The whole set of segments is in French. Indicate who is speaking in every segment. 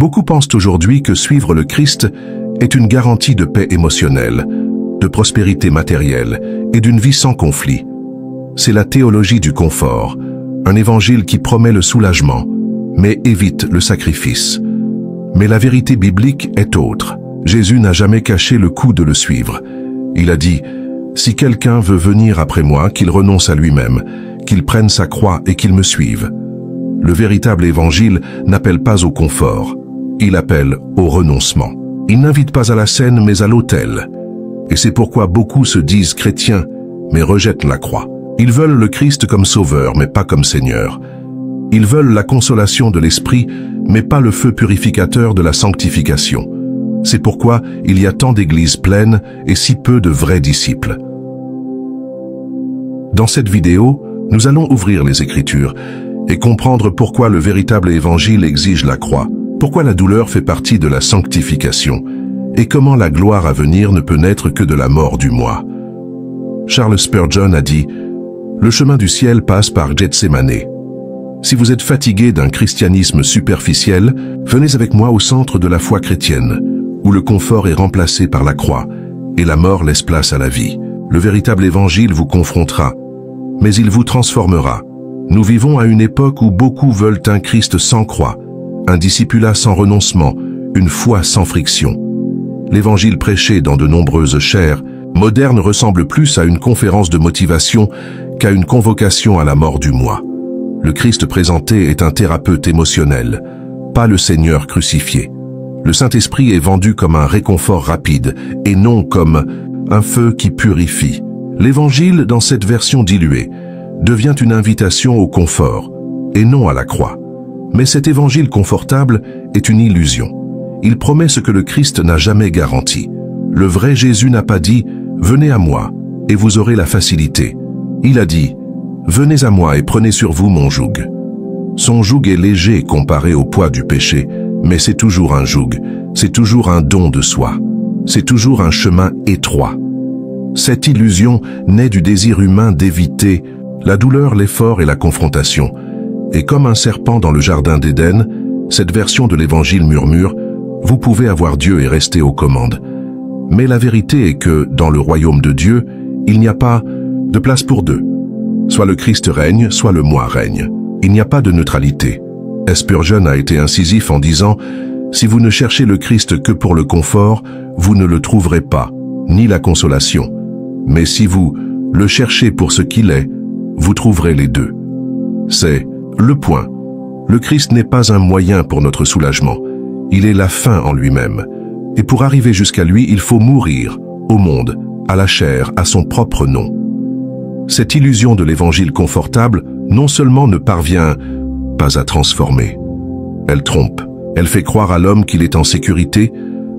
Speaker 1: Beaucoup pensent aujourd'hui que suivre le Christ est une garantie de paix émotionnelle, de prospérité matérielle et d'une vie sans conflit. C'est la théologie du confort, un évangile qui promet le soulagement, mais évite le sacrifice. Mais la vérité biblique est autre. Jésus n'a jamais caché le coût de le suivre. Il a dit « Si quelqu'un veut venir après moi, qu'il renonce à lui-même, qu'il prenne sa croix et qu'il me suive. » Le véritable évangile n'appelle pas au confort, il appelle au renoncement. Il n'invite pas à la scène mais à l'autel. Et c'est pourquoi beaucoup se disent chrétiens, mais rejettent la croix. Ils veulent le Christ comme sauveur, mais pas comme Seigneur. Ils veulent la consolation de l'esprit, mais pas le feu purificateur de la sanctification. C'est pourquoi il y a tant d'églises pleines et si peu de vrais disciples. Dans cette vidéo, nous allons ouvrir les Écritures et comprendre pourquoi le véritable évangile exige la croix, pourquoi la douleur fait partie de la sanctification et comment la gloire à venir ne peut naître que de la mort du moi. Charles Spurgeon a dit « Le chemin du ciel passe par Gethsémane. Si vous êtes fatigué d'un christianisme superficiel, venez avec moi au centre de la foi chrétienne, où le confort est remplacé par la croix et la mort laisse place à la vie. Le véritable évangile vous confrontera, mais il vous transformera. Nous vivons à une époque où beaucoup veulent un Christ sans croix, un discipulat sans renoncement, une foi sans friction. L'évangile prêché dans de nombreuses chaires modernes ressemble plus à une conférence de motivation qu'à une convocation à la mort du moi. Le Christ présenté est un thérapeute émotionnel, pas le Seigneur crucifié. Le Saint-Esprit est vendu comme un réconfort rapide et non comme un feu qui purifie. L'Évangile, dans cette version diluée, devient une invitation au confort et non à la croix. Mais cet Évangile confortable est une illusion. Il promet ce que le Christ n'a jamais garanti. Le vrai Jésus n'a pas dit « Venez à moi et vous aurez la facilité ». Il a dit « Venez à moi et prenez sur vous mon joug ». Son joug est léger comparé au poids du péché, mais c'est toujours un joug, c'est toujours un don de soi, c'est toujours un chemin étroit. Cette illusion naît du désir humain d'éviter la douleur, l'effort et la confrontation. Et comme un serpent dans le jardin d'Éden, cette version de l'Évangile murmure « Vous pouvez avoir Dieu et rester aux commandes ». Mais la vérité est que, dans le royaume de Dieu, il n'y a pas de place pour deux. Soit le Christ règne, soit le moi règne. Il n'y a pas de neutralité. Spurgeon a été incisif en disant « Si vous ne cherchez le Christ que pour le confort, vous ne le trouverez pas, ni la consolation. Mais si vous le cherchez pour ce qu'il est, vous trouverez les deux. » C'est le point. Le Christ n'est pas un moyen pour notre soulagement. Il est la fin en lui-même. Et pour arriver jusqu'à lui, il faut mourir au monde, à la chair, à son propre nom. Cette illusion de l'évangile confortable non seulement ne parvient pas à transformer, elle trompe. Elle fait croire à l'homme qu'il est en sécurité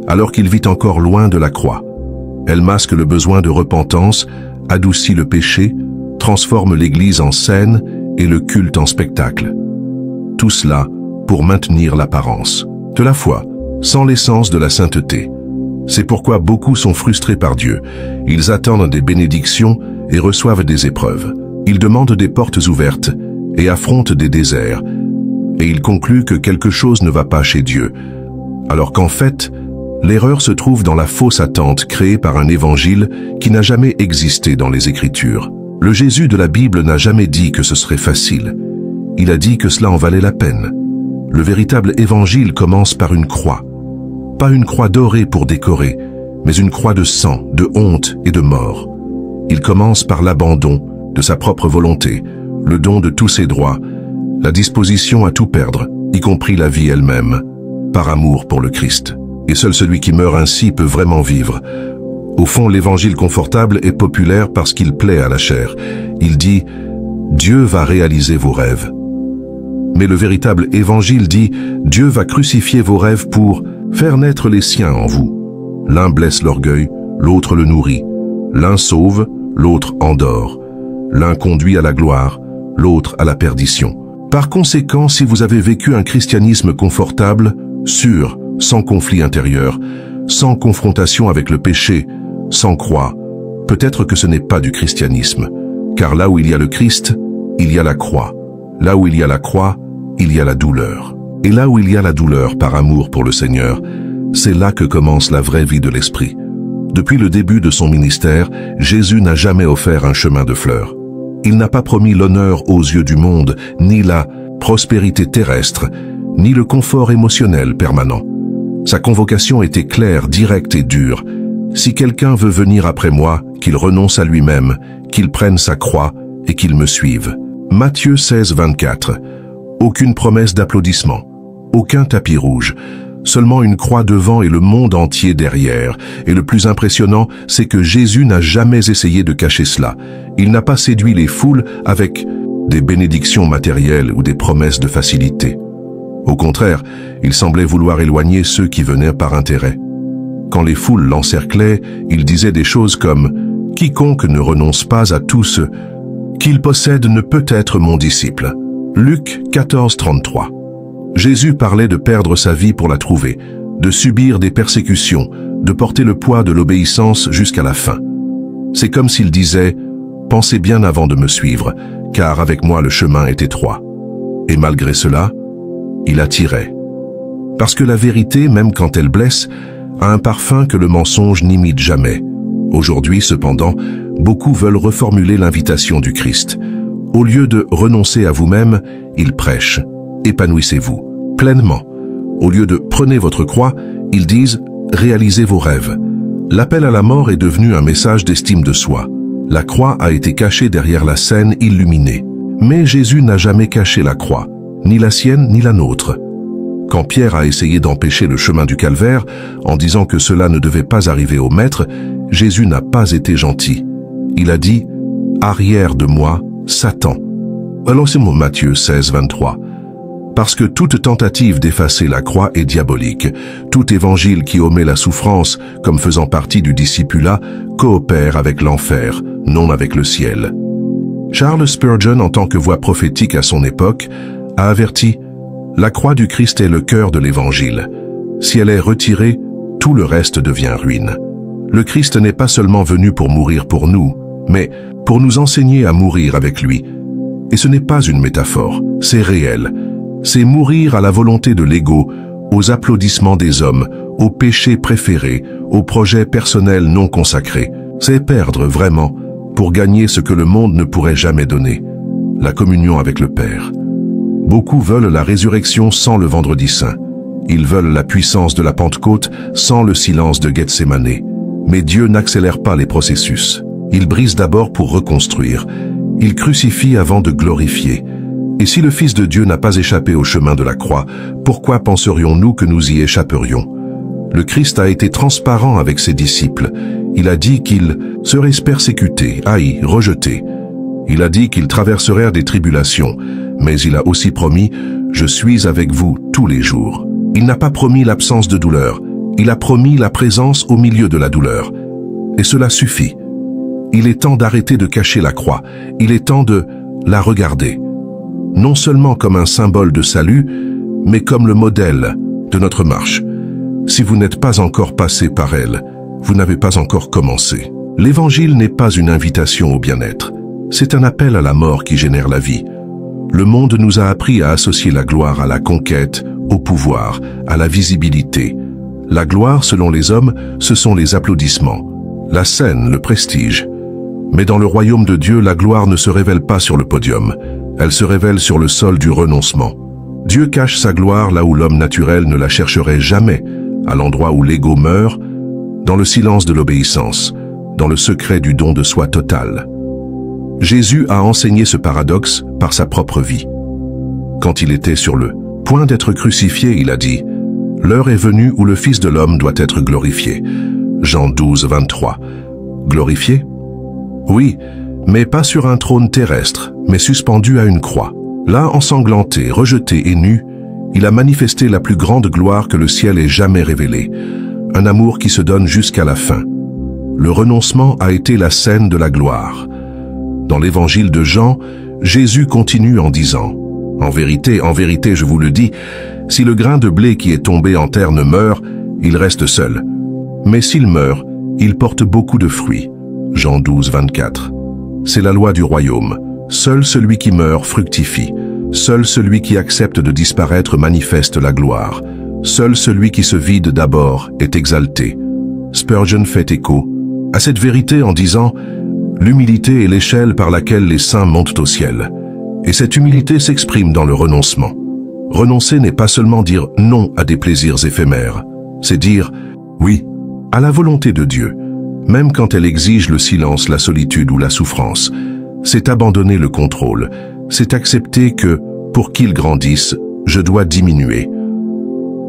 Speaker 1: alors qu'il vit encore loin de la croix. Elle masque le besoin de repentance, adoucit le péché, transforme l'Église en scène et le culte en spectacle. Tout cela pour maintenir l'apparence de la foi, sans l'essence de la sainteté. C'est pourquoi beaucoup sont frustrés par Dieu. Ils attendent des bénédictions et reçoivent des épreuves. Ils demandent des portes ouvertes et affrontent des déserts. Et ils concluent que quelque chose ne va pas chez Dieu. Alors qu'en fait, l'erreur se trouve dans la fausse attente créée par un évangile qui n'a jamais existé dans les Écritures. Le Jésus de la Bible n'a jamais dit que ce serait facile. Il a dit que cela en valait la peine. Le véritable évangile commence par une croix. Pas une croix dorée pour décorer, mais une croix de sang, de honte et de mort. Il commence par l'abandon de sa propre volonté, le don de tous ses droits, la disposition à tout perdre, y compris la vie elle-même, par amour pour le Christ. Et seul celui qui meurt ainsi peut vraiment vivre. Au fond, l'évangile confortable est populaire parce qu'il plaît à la chair. Il dit « Dieu va réaliser vos rêves ». Mais le véritable évangile dit « Dieu va crucifier vos rêves pour faire naître les siens en vous ». L'un blesse l'orgueil, l'autre le nourrit. L'un sauve, l'autre endort. L'un conduit à la gloire, l'autre à la perdition. Par conséquent, si vous avez vécu un christianisme confortable, sûr, sans conflit intérieur, sans confrontation avec le péché, sans croix, peut-être que ce n'est pas du christianisme. Car là où il y a le Christ, il y a la croix. Là où il y a la croix, il y a la douleur. Et là où il y a la douleur par amour pour le Seigneur, c'est là que commence la vraie vie de l'Esprit. Depuis le début de son ministère, Jésus n'a jamais offert un chemin de fleurs. Il n'a pas promis l'honneur aux yeux du monde, ni la prospérité terrestre, ni le confort émotionnel permanent. Sa convocation était claire, directe et dure. Si quelqu'un veut venir après moi, qu'il renonce à lui-même, qu'il prenne sa croix et qu'il me suive. Matthieu 16, 24. Aucune promesse d'applaudissement, aucun tapis rouge, seulement une croix devant et le monde entier derrière. Et le plus impressionnant, c'est que Jésus n'a jamais essayé de cacher cela. Il n'a pas séduit les foules avec des bénédictions matérielles ou des promesses de facilité. Au contraire, il semblait vouloir éloigner ceux qui venaient par intérêt. Quand les foules l'encerclaient, il disait des choses comme « Quiconque ne renonce pas à tout ce qu'il possède ne peut être mon disciple ». Luc 14, 33. Jésus parlait de perdre sa vie pour la trouver, de subir des persécutions, de porter le poids de l'obéissance jusqu'à la fin. C'est comme s'il disait « Pensez bien avant de me suivre, car avec moi le chemin est étroit. » Et malgré cela, il attirait. Parce que la vérité, même quand elle blesse, a un parfum que le mensonge n'imite jamais. Aujourd'hui, cependant, beaucoup veulent reformuler l'invitation du Christ. Au lieu de renoncer à vous-même, il prêche. Épanouissez-vous pleinement. Au lieu de prenez votre croix, ils disent réalisez vos rêves. L'appel à la mort est devenu un message d'estime de soi. La croix a été cachée derrière la scène illuminée. Mais Jésus n'a jamais caché la croix, ni la sienne ni la nôtre. Quand Pierre a essayé d'empêcher le chemin du calvaire, en disant que cela ne devait pas arriver au Maître, Jésus n'a pas été gentil. Il a dit « Arrière de moi, Satan ». Alors c'est Matthieu 16, 23. Parce que toute tentative d'effacer la croix est diabolique. Tout évangile qui omet la souffrance, comme faisant partie du discipulat, coopère avec l'enfer, non avec le ciel. Charles Spurgeon, en tant que voix prophétique à son époque, a averti « La croix du Christ est le cœur de l'évangile. Si elle est retirée, tout le reste devient ruine. » Le Christ n'est pas seulement venu pour mourir pour nous, mais pour nous enseigner à mourir avec lui. Et ce n'est pas une métaphore, c'est réel. C'est mourir à la volonté de l'ego, aux applaudissements des hommes, aux péchés préférés, aux projets personnels non consacrés. C'est perdre vraiment pour gagner ce que le monde ne pourrait jamais donner, la communion avec le Père. Beaucoup veulent la résurrection sans le vendredi saint. Ils veulent la puissance de la Pentecôte sans le silence de Gethsémané. Mais Dieu n'accélère pas les processus. Il brise d'abord pour reconstruire. Il crucifie avant de glorifier. Et si le Fils de Dieu n'a pas échappé au chemin de la croix, pourquoi penserions-nous que nous y échapperions? Le Christ a été transparent avec ses disciples. Il a dit qu'ils seraient persécutés, haïs, rejetés. Il a dit qu'ils traverseraient des tribulations, mais il a aussi promis « Je suis avec vous tous les jours ». Il n'a pas promis l'absence de douleur, il a promis la présence au milieu de la douleur. Et cela suffit. Il est temps d'arrêter de cacher la croix, il est temps de la regarder. Non seulement comme un symbole de salut, mais comme le modèle de notre marche. Si vous n'êtes pas encore passé par elle, vous n'avez pas encore commencé. L'Évangile n'est pas une invitation au bien-être. C'est un appel à la mort qui génère la vie. Le monde nous a appris à associer la gloire à la conquête, au pouvoir, à la visibilité. La gloire, selon les hommes, ce sont les applaudissements, la scène, le prestige. Mais dans le royaume de Dieu, la gloire ne se révèle pas sur le podium. Elle se révèle sur le sol du renoncement. Dieu cache sa gloire là où l'homme naturel ne la chercherait jamais, à l'endroit où l'ego meurt, dans le silence de l'obéissance, dans le secret du don de soi total. Jésus a enseigné ce paradoxe par sa propre vie. Quand il était sur le point d'être crucifié, il a dit « L'heure est venue où le Fils de l'homme doit être glorifié. » Jean 12, 23. Glorifié? Oui, mais pas sur un trône terrestre, mais suspendu à une croix. Là, ensanglanté, rejeté et nu, il a manifesté la plus grande gloire que le ciel ait jamais révélée, un amour qui se donne jusqu'à la fin. Le renoncement a été la scène de la gloire. Dans l'évangile de Jean, Jésus continue en disant « En vérité, je vous le dis, si le grain de blé qui est tombé en terre ne meurt, il reste seul. Mais s'il meurt, il porte beaucoup de fruits. » Jean 12, 24. C'est la loi du royaume. Seul celui qui meurt fructifie. Seul celui qui accepte de disparaître manifeste la gloire. Seul celui qui se vide d'abord est exalté. Spurgeon fait écho à cette vérité en disant « L'humilité est l'échelle par laquelle les saints montent au ciel. » Et cette humilité s'exprime dans le renoncement. Renoncer n'est pas seulement dire non à des plaisirs éphémères, c'est dire oui à la volonté de Dieu, même quand elle exige le silence, la solitude ou la souffrance. C'est abandonner le contrôle, c'est accepter que, pour qu'il grandisse, je dois diminuer.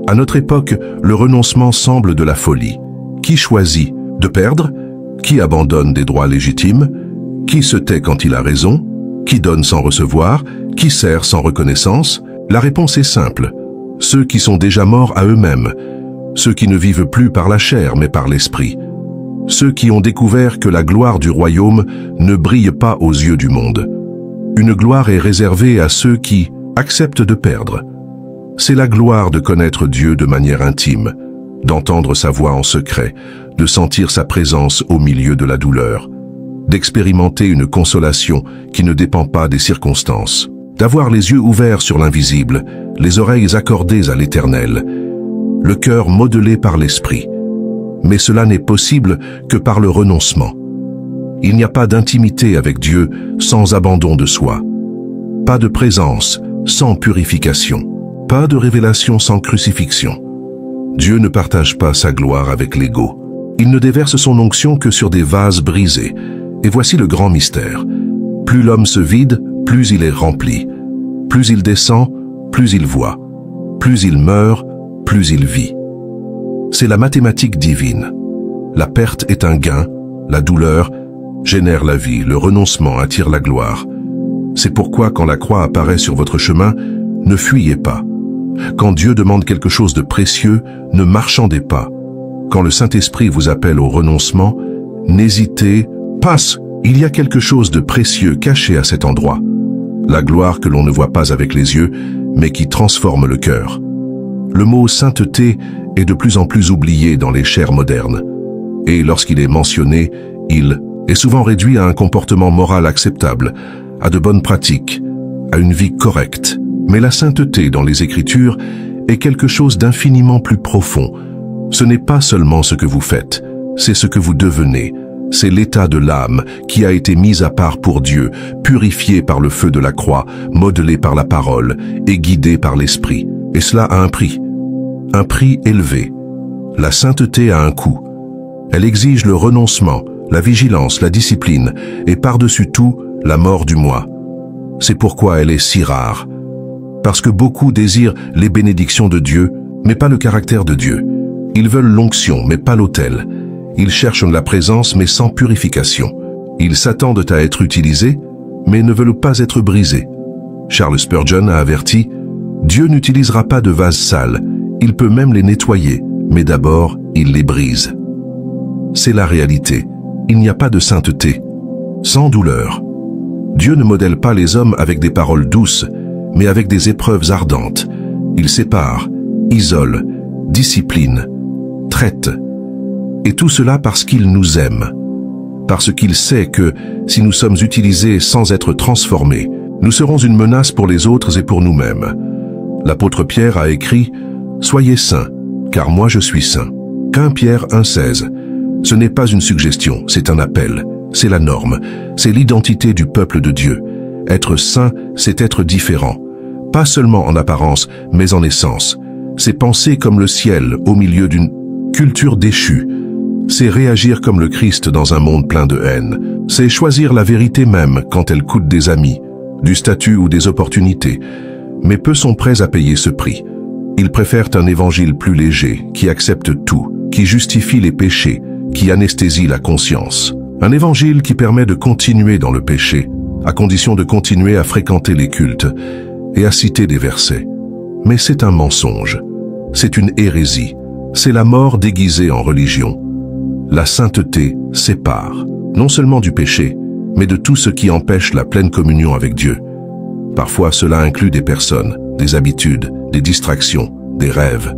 Speaker 1: À notre époque, le renoncement semble de la folie. Qui choisit de perdre? Qui abandonne des droits légitimes? Qui se tait quand il a raison? Qui donne sans recevoir? Qui sert sans reconnaissance? La réponse est simple. Ceux qui sont déjà morts à eux-mêmes. Ceux qui ne vivent plus par la chair mais par l'esprit. Ceux qui ont découvert que la gloire du royaume ne brille pas aux yeux du monde. Une gloire est réservée à ceux qui acceptent de perdre. C'est la gloire de connaître Dieu de manière intime, d'entendre sa voix en secret, de sentir sa présence au milieu de la douleur, d'expérimenter une consolation qui ne dépend pas des circonstances, d'avoir les yeux ouverts sur l'invisible, les oreilles accordées à l'Éternel, le cœur modelé par l'Esprit. Mais cela n'est possible que par le renoncement. Il n'y a pas d'intimité avec Dieu sans abandon de soi, pas de présence sans purification, pas de révélation sans crucifixion. Dieu ne partage pas sa gloire avec l'ego. Il ne déverse son onction que sur des vases brisés. Et voici le grand mystère. Plus l'homme se vide, plus il est rempli. Plus il descend, plus il voit. Plus il meurt, plus il vit. C'est la mathématique divine. La perte est un gain, la douleur génère la vie, le renoncement attire la gloire. C'est pourquoi quand la croix apparaît sur votre chemin, ne fuyez pas. Quand Dieu demande quelque chose de précieux, ne marchandez pas. Quand le Saint-Esprit vous appelle au renoncement, n'hésitez pas. Il y a quelque chose de précieux caché à cet endroit. La gloire que l'on ne voit pas avec les yeux, mais qui transforme le cœur. Le mot sainteté est de plus en plus oublié dans les chairs modernes. Et lorsqu'il est mentionné, il est souvent réduit à un comportement moral acceptable, à de bonnes pratiques, à une vie correcte. Mais la sainteté dans les Écritures est quelque chose d'infiniment plus profond. Ce n'est pas seulement ce que vous faites, c'est ce que vous devenez. C'est l'état de l'âme qui a été mis à part pour Dieu, purifié par le feu de la croix, modelé par la parole et guidé par l'Esprit. Et cela a un prix élevé. La sainteté a un coût. Elle exige le renoncement, la vigilance, la discipline et par-dessus tout, la mort du moi. C'est pourquoi elle est si rare. Parce que beaucoup désirent les bénédictions de Dieu, mais pas le caractère de Dieu. Ils veulent l'onction, mais pas l'autel. Ils cherchent la présence, mais sans purification. Ils s'attendent à être utilisés, mais ne veulent pas être brisés. Charles Spurgeon a averti, « Dieu n'utilisera pas de vases sales, il peut même les nettoyer, mais d'abord, il les brise. » C'est la réalité. Il n'y a pas de sainteté sans douleur. Dieu ne modèle pas les hommes avec des paroles douces, mais avec des épreuves ardentes. Il sépare, isole, discipline, traite. Et tout cela parce qu'il nous aime. Parce qu'il sait que, si nous sommes utilisés sans être transformés, nous serons une menace pour les autres et pour nous-mêmes. L'apôtre Pierre a écrit « Soyez saints, car moi je suis saint ». 1 Pierre 1,16. Ce n'est pas une suggestion, c'est un appel. C'est la norme, c'est l'identité du peuple de Dieu. Être saint, c'est être différent. Pas seulement en apparence, mais en essence. C'est penser comme le ciel au milieu d'une culture déchue. C'est réagir comme le Christ dans un monde plein de haine. C'est choisir la vérité même quand elle coûte des amis, du statut ou des opportunités. Mais peu sont prêts à payer ce prix. Ils préfèrent un évangile plus léger, qui accepte tout, qui justifie les péchés, qui anesthésie la conscience. Un évangile qui permet de continuer dans le péché, à condition de continuer à fréquenter les cultes et à citer des versets. Mais c'est un mensonge. C'est une hérésie. C'est la mort déguisée en religion. La sainteté sépare, non seulement du péché, mais de tout ce qui empêche la pleine communion avec Dieu. Parfois, cela inclut des personnes, des habitudes, des distractions, des rêves.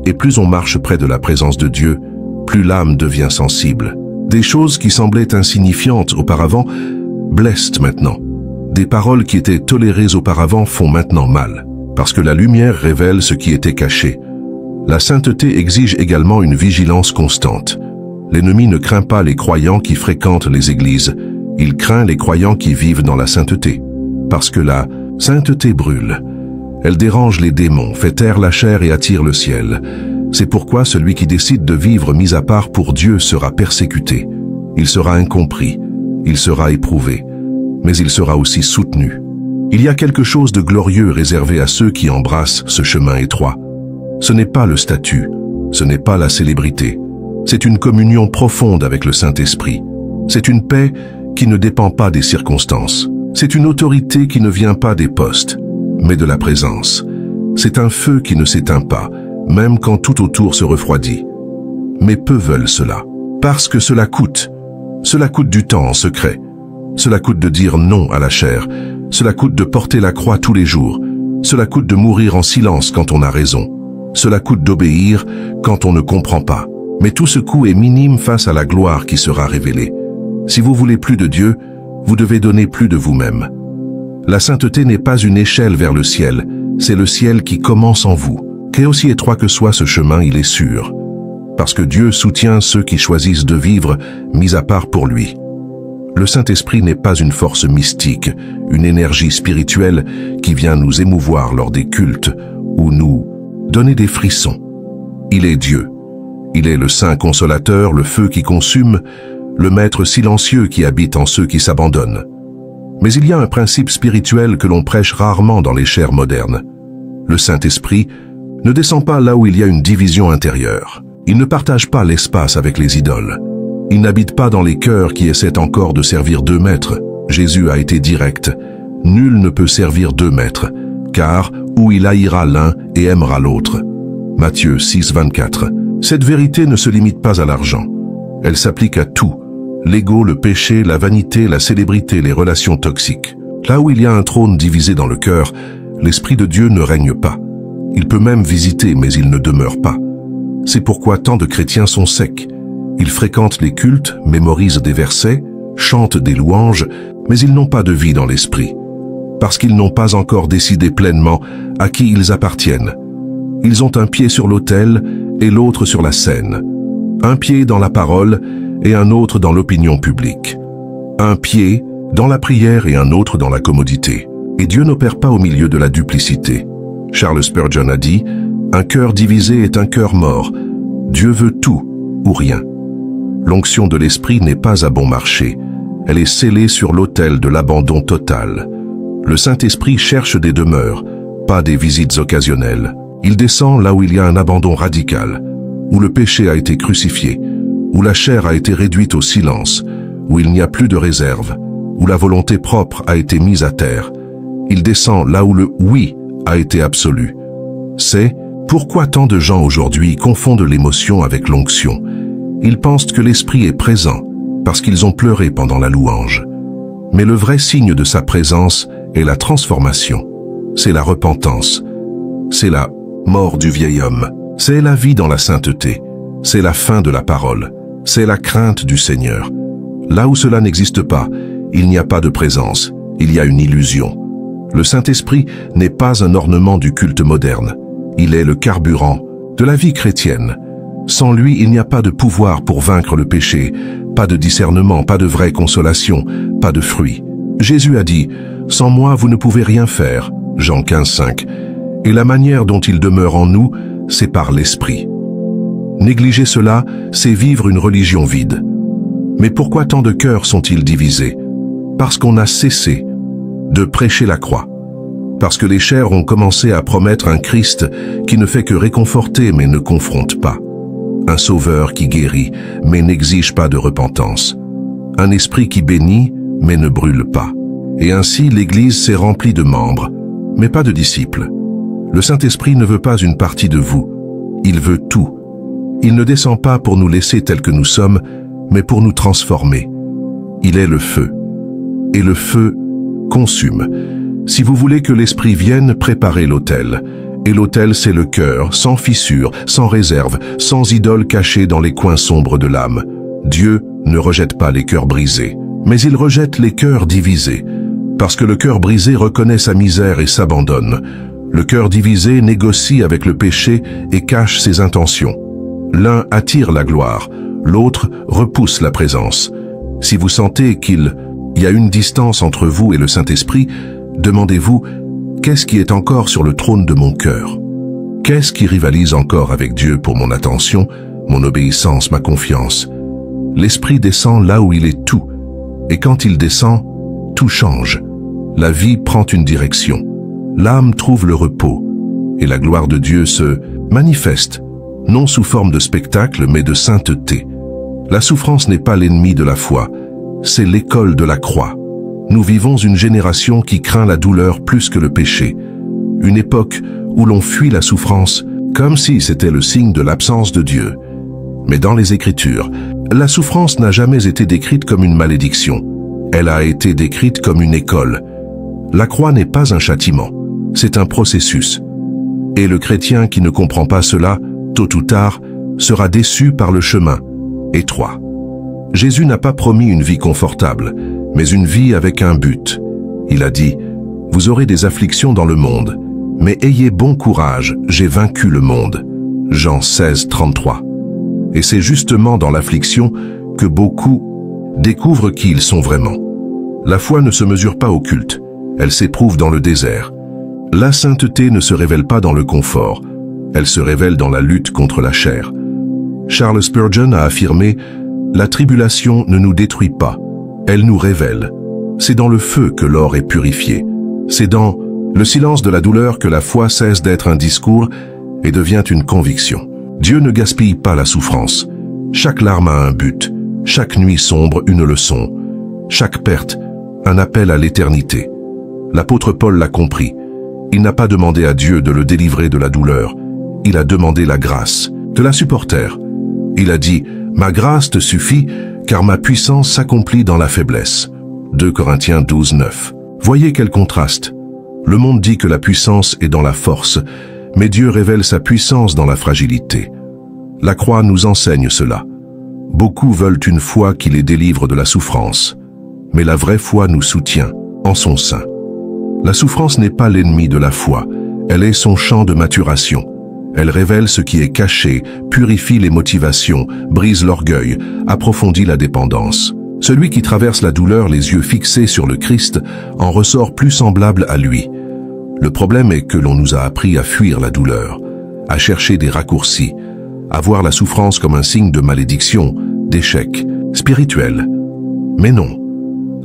Speaker 1: Et plus on marche près de la présence de Dieu, plus l'âme devient sensible. Des choses qui semblaient insignifiantes auparavant blessent maintenant. Des paroles qui étaient tolérées auparavant font maintenant mal, parce que la lumière révèle ce qui était caché. La sainteté exige également une vigilance constante. L'ennemi ne craint pas les croyants qui fréquentent les églises, il craint les croyants qui vivent dans la sainteté. Parce que la sainteté brûle. Elle dérange les démons, fait taire la chair et attire le ciel. C'est pourquoi celui qui décide de vivre mis à part pour Dieu sera persécuté. Il sera incompris, il sera éprouvé, mais il sera aussi soutenu. Il y a quelque chose de glorieux réservé à ceux qui embrassent ce chemin étroit. Ce n'est pas le statut, ce n'est pas la célébrité. C'est une communion profonde avec le Saint-Esprit. C'est une paix qui ne dépend pas des circonstances. C'est une autorité qui ne vient pas des postes, mais de la présence. C'est un feu qui ne s'éteint pas, même quand tout autour se refroidit. Mais peu veulent cela, parce que cela coûte. Cela coûte du temps en secret. Cela coûte de dire non à la chair. Cela coûte de porter la croix tous les jours. Cela coûte de mourir en silence quand on a raison. Cela coûte d'obéir quand on ne comprend pas. Mais tout ce coût est minime face à la gloire qui sera révélée. Si vous voulez plus de Dieu, vous devez donner plus de vous-même. La sainteté n'est pas une échelle vers le ciel, c'est le ciel qui commence en vous. Qu'aussi étroit que soit ce chemin, il est sûr. Parce que Dieu soutient ceux qui choisissent de vivre mis à part pour lui. Le Saint-Esprit n'est pas une force mystique, une énergie spirituelle qui vient nous émouvoir lors des cultes ou nous donner des frissons. Il est Dieu. Il est le Saint Consolateur, le feu qui consume, le Maître silencieux qui habite en ceux qui s'abandonnent. Mais il y a un principe spirituel que l'on prêche rarement dans les chairs modernes. Le Saint-Esprit ne descend pas là où il y a une division intérieure. Il ne partage pas l'espace avec les idoles. Il n'habite pas dans les cœurs qui essaient encore de servir deux maîtres. Jésus a été direct. Nul ne peut servir deux maîtres, car ou il haïra l'un et aimera l'autre. Matthieu 6, 24. Cette vérité ne se limite pas à l'argent. Elle s'applique à tout. L'ego, le péché, la vanité, la célébrité, les relations toxiques. Là où il y a un trône divisé dans le cœur, l'Esprit de Dieu ne règne pas. Il peut même visiter, mais il ne demeure pas. C'est pourquoi tant de chrétiens sont secs. Ils fréquentent les cultes, mémorisent des versets, chantent des louanges, mais ils n'ont pas de vie dans l'esprit. Parce qu'ils n'ont pas encore décidé pleinement à qui ils appartiennent. Ils ont un pied sur l'autel et l'autre sur la scène. Un pied dans la parole et un autre dans l'opinion publique. Un pied dans la prière et un autre dans la commodité. Et Dieu n'opère pas au milieu de la duplicité. Charles Spurgeon a dit « Un cœur divisé est un cœur mort. Dieu veut tout ou rien. » L'onction de l'esprit n'est pas à bon marché. Elle est scellée sur l'autel de l'abandon total. Le Saint-Esprit cherche des demeures, pas des visites occasionnelles. Il descend là où il y a un abandon radical, où le péché a été crucifié, où la chair a été réduite au silence, où il n'y a plus de réserve, où la volonté propre a été mise à terre. Il descend là où le « oui » a été absolu. C'est pourquoi tant de gens aujourd'hui confondent l'émotion avec l'onction. Ils pensent que l'Esprit est présent parce qu'ils ont pleuré pendant la louange. Mais le vrai signe de sa présence est la transformation. C'est la repentance. C'est la mort du vieil homme. C'est la vie dans la sainteté. C'est la fin de la parole. C'est la crainte du Seigneur. Là où cela n'existe pas, il n'y a pas de présence. Il y a une illusion. Le Saint-Esprit n'est pas un ornement du culte moderne. Il est le carburant de la vie chrétienne. Sans lui, il n'y a pas de pouvoir pour vaincre le péché, pas de discernement, pas de vraie consolation, pas de fruit. Jésus a dit « Sans moi, vous ne pouvez rien faire » Jean 15, 5. Et la manière dont il demeure en nous, c'est par l'Esprit. Négliger cela, c'est vivre une religion vide. Mais pourquoi tant de cœurs sont-ils divisés? Parce qu'on a cessé de prêcher la croix. Parce que les chairs ont commencé à promettre un Christ qui ne fait que réconforter mais ne confronte pas. Un sauveur qui guérit mais n'exige pas de repentance. Un esprit qui bénit mais ne brûle pas. Et ainsi l'Église s'est remplie de membres, mais pas de disciples. Le Saint-Esprit ne veut pas une partie de vous. Il veut tout. Il ne descend pas pour nous laisser tels que nous sommes, mais pour nous transformer. Il est le feu. Et le feu consume. Si vous voulez que l'Esprit vienne, préparez l'autel. Et l'autel, c'est le cœur, sans fissure, sans réserve, sans idole cachée dans les coins sombres de l'âme. Dieu ne rejette pas les cœurs brisés, mais il rejette les cœurs divisés, Parce que le cœur brisé reconnaît sa misère et s'abandonne. Le cœur divisé négocie avec le péché et cache ses intentions. L'un attire la gloire, l'autre repousse la présence. Si vous sentez qu'il y a une distance entre vous et le Saint-Esprit, demandez-vous, qu'est-ce qui est encore sur le trône de mon cœur? Qu'est-ce qui rivalise encore avec Dieu pour mon attention, mon obéissance, ma confiance? L'Esprit descend là où il est tout, et quand il descend, tout change. La vie prend une direction. L'âme trouve le repos, et la gloire de Dieu se manifeste, non sous forme de spectacle, mais de sainteté. La souffrance n'est pas l'ennemi de la foi, c'est l'école de la croix. Nous vivons une génération qui craint la douleur plus que le péché. Une époque où l'on fuit la souffrance comme si c'était le signe de l'absence de Dieu. Mais dans les Écritures, la souffrance n'a jamais été décrite comme une malédiction. Elle a été décrite comme une école. La croix n'est pas un châtiment, c'est un processus. Et le chrétien qui ne comprend pas cela, tôt ou tard, sera déçu par le chemin étroit. Jésus n'a pas promis une vie confortable, mais une vie avec un but. Il a dit, « Vous aurez des afflictions dans le monde, mais ayez bon courage, j'ai vaincu le monde. » Jean 16, 33. Et c'est justement dans l'affliction que beaucoup découvrent qui ils sont vraiment. La foi ne se mesure pas au culte, elle s'éprouve dans le désert. La sainteté ne se révèle pas dans le confort, elle se révèle dans la lutte contre la chair. Charles Spurgeon a affirmé « La tribulation ne nous détruit pas, elle nous révèle. C'est dans le feu que l'or est purifié. C'est dans le silence de la douleur que la foi cesse d'être un discours et devient une conviction. » Dieu ne gaspille pas la souffrance. Chaque larme a un but, chaque nuit sombre une leçon, chaque perte un appel à l'éternité. L'apôtre Paul l'a compris. Il n'a pas demandé à Dieu de le délivrer de la douleur. Il a demandé la grâce, de la supporter. Il a dit « Ma grâce te suffit, car ma puissance s'accomplit dans la faiblesse. » 2 Corinthiens 12, 9. Voyez quel contraste. Le monde dit que la puissance est dans la force, mais Dieu révèle sa puissance dans la fragilité. La croix nous enseigne cela. Beaucoup veulent une foi qui les délivre de la souffrance, mais la vraie foi nous soutient en son sein. La souffrance n'est pas l'ennemi de la foi, elle est son champ de maturation. Elle révèle ce qui est caché, purifie les motivations, brise l'orgueil, approfondit la dépendance. Celui qui traverse la douleur les yeux fixés sur le Christ en ressort plus semblable à lui. Le problème est que l'on nous a appris à fuir la douleur, à chercher des raccourcis, à voir la souffrance comme un signe de malédiction, d'échec, spirituel. Mais non.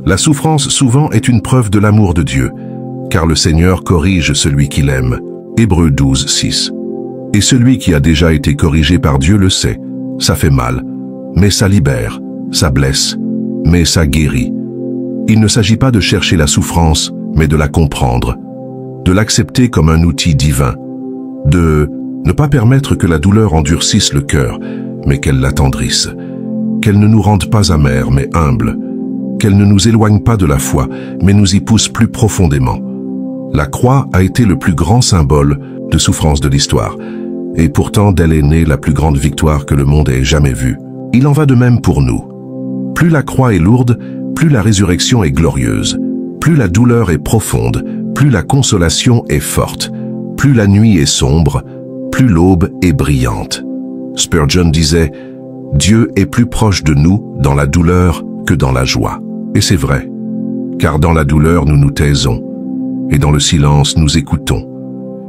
Speaker 1: La souffrance souvent est une preuve de l'amour de Dieu, car le Seigneur corrige celui qu'il aime. Hébreux 12, 6. Et celui qui a déjà été corrigé par Dieu le sait. Ça fait mal, mais ça libère, ça blesse, mais ça guérit. Il ne s'agit pas de chercher la souffrance, mais de la comprendre, de l'accepter comme un outil divin, de ne pas permettre que la douleur endurcisse le cœur, mais qu'elle l'attendrisse, qu'elle ne nous rende pas amers, mais humbles, qu'elle ne nous éloigne pas de la foi, mais nous y pousse plus profondément. La croix a été le plus grand symbole de souffrance de l'histoire, et pourtant d'elle est née la plus grande victoire que le monde ait jamais vue. Il en va de même pour nous. Plus la croix est lourde, plus la résurrection est glorieuse, plus la douleur est profonde, plus la consolation est forte, plus la nuit est sombre, plus l'aube est brillante. Spurgeon disait « Dieu est plus proche de nous dans la douleur que dans la joie ». Et c'est vrai, car dans la douleur nous nous taisons, et dans le silence nous écoutons.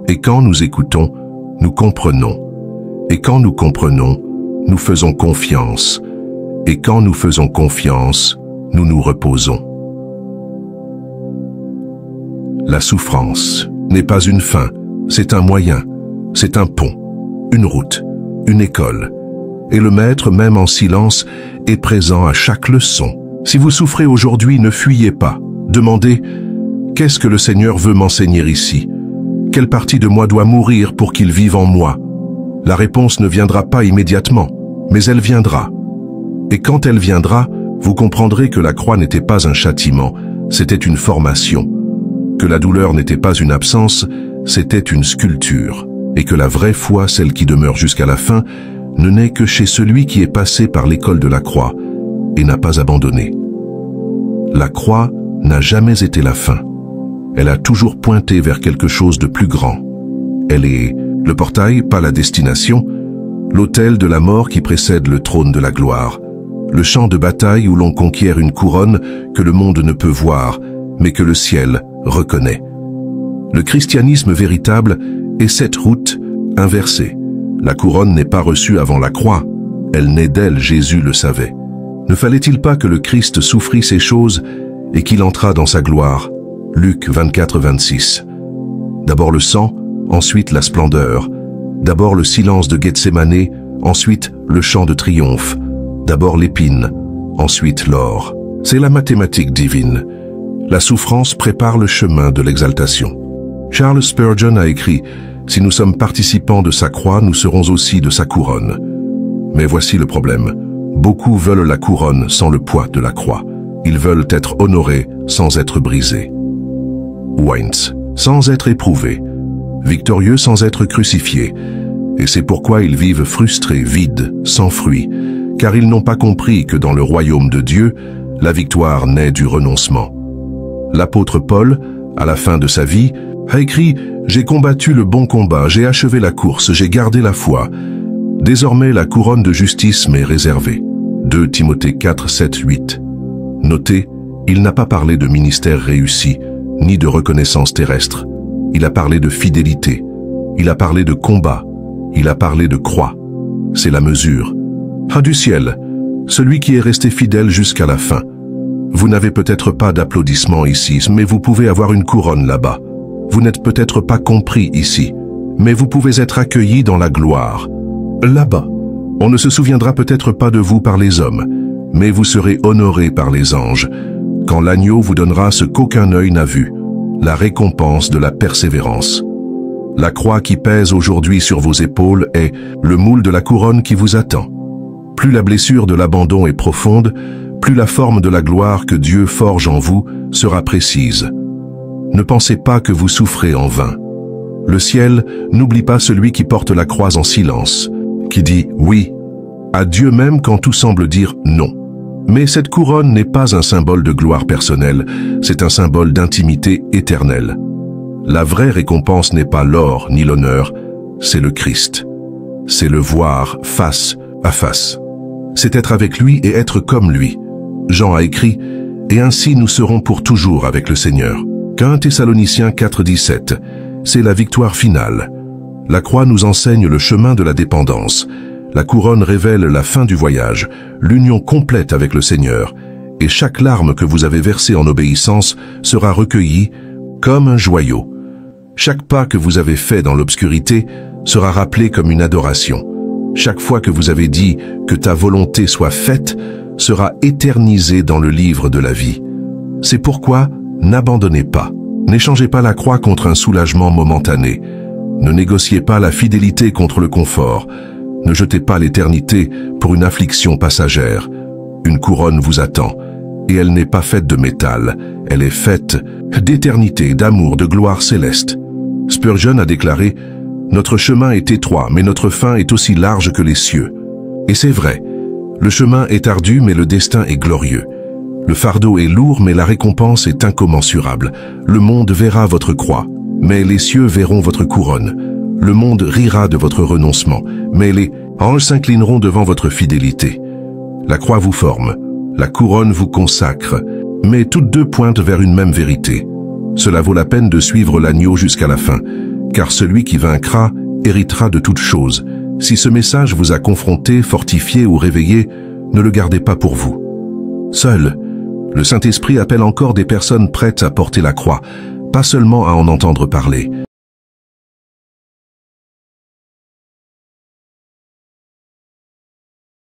Speaker 1: Et quand nous écoutons, nous comprenons. Et quand nous comprenons, nous faisons confiance. Et quand nous faisons confiance, nous nous reposons. La souffrance n'est pas une fin, c'est un moyen, c'est un pont, une route, une école. Et le Maître, même en silence, est présent à chaque leçon. Si vous souffrez aujourd'hui, ne fuyez pas. Demandez « Qu'est-ce que le Seigneur veut m'enseigner ici ? Quelle partie de moi doit mourir pour qu'il vive en moi ?» La réponse ne viendra pas immédiatement, mais elle viendra. Et quand elle viendra, vous comprendrez que la croix n'était pas un châtiment, c'était une formation. Que la douleur n'était pas une absence, c'était une sculpture. Et que la vraie foi, celle qui demeure jusqu'à la fin, ne naît que chez celui qui est passé par l'école de la croix et n'a pas abandonné. La croix n'a jamais été la fin. Elle a toujours pointé vers quelque chose de plus grand. Elle est le portail, pas la destination, l'autel de la mort qui précède le trône de la gloire, le champ de bataille où l'on conquiert une couronne que le monde ne peut voir, mais que le ciel reconnaît. Le christianisme véritable est cette route inversée. La couronne n'est pas reçue avant la croix, elle naît d'elle, Jésus le savait. Ne fallait-il pas que le Christ souffrit ces choses et qu'il entrât dans sa gloire? Luc 24, 26. D'abord le sang, ensuite la splendeur. D'abord le silence de Gethsémane, ensuite le chant de triomphe. D'abord l'épine, ensuite l'or. C'est la mathématique divine. La souffrance prépare le chemin de l'exaltation. Charles Spurgeon a écrit « Si nous sommes participants de sa croix, nous serons aussi de sa couronne. » Mais voici le problème. Beaucoup veulent la couronne sans le poids de la croix. Ils veulent être honorés sans être brisés. Wines, sans être éprouvés, victorieux sans être crucifiés. Et c'est pourquoi ils vivent frustrés, vides, sans fruit, car ils n'ont pas compris que dans le royaume de Dieu, la victoire naît du renoncement. L'apôtre Paul, à la fin de sa vie, a écrit « J'ai combattu le bon combat, j'ai achevé la course, j'ai gardé la foi. Désormais la couronne de justice m'est réservée. » 2 Timothée 4, 7, 8. Notez, il n'a pas parlé de ministère réussi, ni de reconnaissance terrestre. Il a parlé de fidélité, il a parlé de combat, il a parlé de croix. C'est la mesure. Ah du ciel, celui qui est resté fidèle jusqu'à la fin. Vous n'avez peut-être pas d'applaudissements ici, mais vous pouvez avoir une couronne là-bas. Vous n'êtes peut-être pas compris ici, mais vous pouvez être accueillis dans la gloire. Là-bas, on ne se souviendra peut-être pas de vous par les hommes, mais vous serez honorés par les anges, quand l'agneau vous donnera ce qu'aucun œil n'a vu, la récompense de la persévérance. La croix qui pèse aujourd'hui sur vos épaules est le moule de la couronne qui vous attend. Plus la blessure de l'abandon est profonde, plus la forme de la gloire que Dieu forge en vous sera précise. Ne pensez pas que vous souffrez en vain. Le ciel n'oublie pas celui qui porte la croix en silence, qui dit oui à Dieu même quand tout semble dire non. Mais cette couronne n'est pas un symbole de gloire personnelle, c'est un symbole d'intimité éternelle. La vraie récompense n'est pas l'or ni l'honneur, c'est le Christ. C'est le voir face à face. C'est être avec lui et être comme lui. Jean a écrit « Et ainsi nous serons pour toujours avec le Seigneur ». 1 Thessaloniciens 4, 17. C'est la victoire finale. La croix nous enseigne le chemin de la dépendance. La couronne révèle la fin du voyage, l'union complète avec le Seigneur, et chaque larme que vous avez versée en obéissance sera recueillie comme un joyau. Chaque pas que vous avez fait dans l'obscurité sera rappelé comme une adoration. Chaque fois que vous avez dit que ta volonté soit faite sera éternisé dans le livre de la vie. C'est pourquoi n'abandonnez pas. N'échangez pas la croix contre un soulagement momentané. Ne négociez pas la fidélité contre le confort. Ne jetez pas l'éternité pour une affliction passagère. Une couronne vous attend, et elle n'est pas faite de métal, elle est faite d'éternité, d'amour, de gloire céleste. Spurgeon a déclaré « Notre chemin est étroit, mais notre fin est aussi large que les cieux. » Et c'est vrai, le chemin est ardu, mais le destin est glorieux. Le fardeau est lourd, mais la récompense est incommensurable. Le monde verra votre croix, mais les cieux verront votre couronne. Le monde rira de votre renoncement, mais les anges s'inclineront devant votre fidélité. La croix vous forme, la couronne vous consacre, mais toutes deux pointent vers une même vérité. Cela vaut la peine de suivre l'agneau jusqu'à la fin, car celui qui vaincra héritera de toutes choses. Si ce message vous a confronté, fortifié ou réveillé, ne le gardez pas pour vous. Seul, le Saint-Esprit appelle encore des personnes prêtes à porter la croix, pas seulement à en entendre parler.